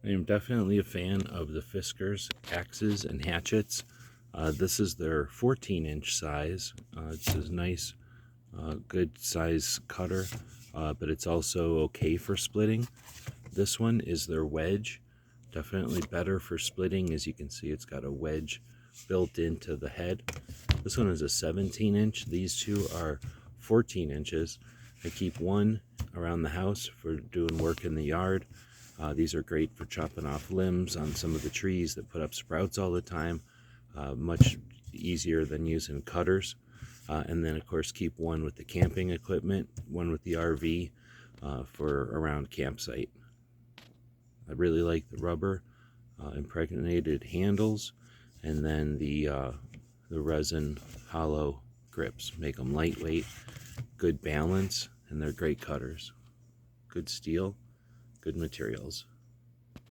I am definitely a fan of the Fiskars Axes and Hatchets. This is their 14-inch size. It's a nice, good size cutter, but it's also okay for splitting. This one is their wedge. Definitely better for splitting. As you can see, it's got a wedge built into the head. This one is a 17-inch. These two are 14 inches. I keep one around the house for doing work in the yard. These are great for chopping off limbs on some of the trees that put up sprouts all the time. Much easier than using cutters. And then, of course, keep one with the camping equipment, one with the RV for around campsite. I really like the rubber impregnated handles, and then the resin hollow grips. Make them lightweight, good balance, and they're great cutters. Good steel, good materials.